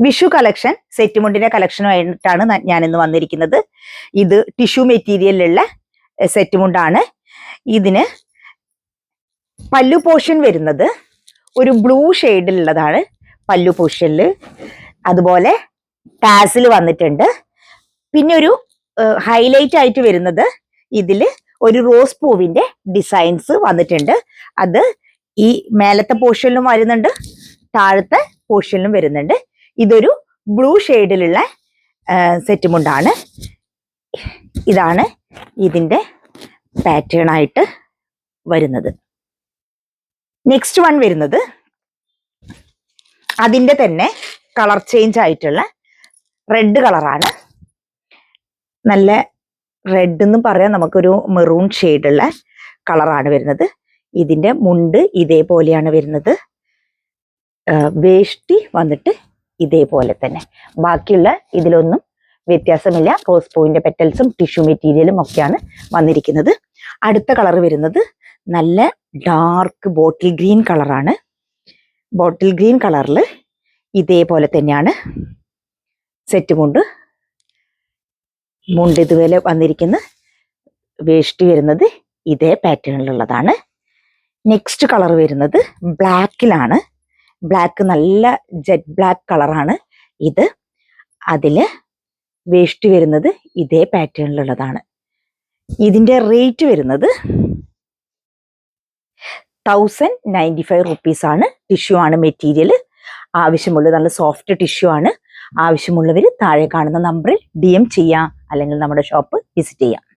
Vishu collection set മുണ്ടിന്റെ കളക്ഷനുമായിട്ടാണ് ഞാൻ ഇന്ന് വന്നിരിക്കുന്നത്. ഇത് ടിഷ്യൂ മെറ്റീരിയലിലുള്ള സെറ്റ് മുണ്ടാണ്. ഇതിന് പല്ലു പോർഷൻ വരുന്നത് ഒരു ബ്ലൂ ഷെയ്ഡിലുള്ളതാണ് പല്ലു പോർഷനില്. അതുപോലെ ടാസിൽ വന്നിട്ടുണ്ട്. പിന്നെ ഒരു ഹൈലൈറ്റ് ആയിട്ട് വരുന്നത് ഇതില് ഒരു റോസ് പൂവിന്റെ ഡിസൈൻസ് വന്നിട്ടുണ്ട്. അത് ഈ മേലത്തെ പോർഷനിലും വരുന്നുണ്ട്, താഴത്തെ പോർഷനിലും വരുന്നുണ്ട്. ഇതൊരു ബ്ലൂ ഷെയ്ഡിലുള്ള സെറ്റ് മുണ്ടാണ്. ഇതാണ് ഇതിന്റെ പാറ്റേൺ ആയിട്ട് വരുന്നത്. നെക്സ്റ്റ് വൺ വരുന്നത് അതിന്റെ തന്നെ കളർ ചേഞ്ച് ആയിട്ടുള്ള റെഡ് കളറാണ്. നല്ല റെഡ് എന്ന് പറയാൻ നമുക്കൊരു മെറൂൺ ഷെയ്ഡുള്ള കളറാണ് വരുന്നത്. ഇതിന്റെ മുണ്ട് ഇതേപോലെയാണ് വരുന്നത്. വേഷ്ടി വന്നിട്ട് ഇതേപോലെ തന്നെ. ബാക്കിയുള്ള ഇതിലൊന്നും വ്യത്യാസമില്ല. റോസ് പൂവിന്റെ പെറ്റൽസും ടിഷ്യൂ മെറ്റീരിയലും ഒക്കെയാണ് വന്നിരിക്കുന്നത്. അടുത്ത കളർ വരുന്നത് നല്ല ഡാർക്ക് ബോട്ടിൽ ഗ്രീൻ കളറാണ്. ബോട്ടിൽ ഗ്രീൻ കളറിൽ ഇതേപോലെ തന്നെയാണ് സെറ്റ് മുണ്ട് ഇതുപോലെ വന്നിരിക്കുന്ന. വേഷ്ടി വരുന്നത് ഇതേ പാറ്റേണിലുള്ളതാണ്. നെക്സ്റ്റ് കളർ വരുന്നത് ബ്ലാക്കിലാണ്. ബ്ലാക്ക് നല്ല ജെറ്റ് ബ്ലാക്ക് കളറാണ് ഇത്. അതില് വേഷ്ടി വരുന്നത് ഇതേ പാറ്റേണിലുള്ളതാണ്. ഇതിന്റെ റേറ്റ് വരുന്നത് 1095 റുപ്പീസ് ആണ്. ടിഷ്യൂ ആണ് മെറ്റീരിയൽ. ആവശ്യമുള്ളത് നല്ല സോഫ്റ്റ് ടിഷ്യൂ ആണ്. ആവശ്യമുള്ളവർ താഴെ കാണുന്ന നമ്പറിൽ DM ചെയ്യാം, അല്ലെങ്കിൽ നമ്മുടെ ഷോപ്പ് വിസിറ്റ് ചെയ്യാം.